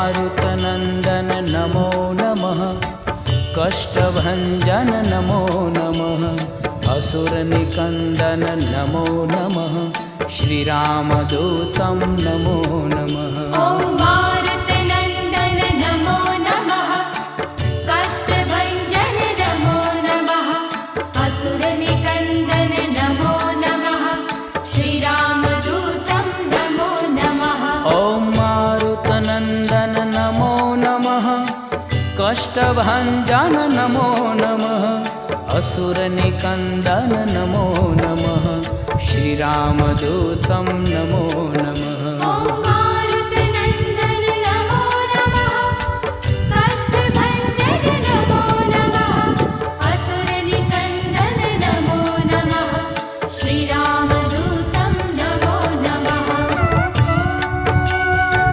मारुतनन्दन नमो नमः। कष्टभञ्जन नमो नमः। असुरनिकन्दन नमो नमः। श्रीरामदूतं नमो नमः। ॐ मारुतनन्दन नमो नमः। कष्टभञ्जन नमो नमः। असुरनिकन्दन नमो नमः। श्रीरामदूतं नमो नमः। ॐ मारुतनन्दन नमो नमः। कष्टभञ्जन नमो नमः। असुरनिकन्दन नमो नमः। श्रीरामदूतं नमो नमः।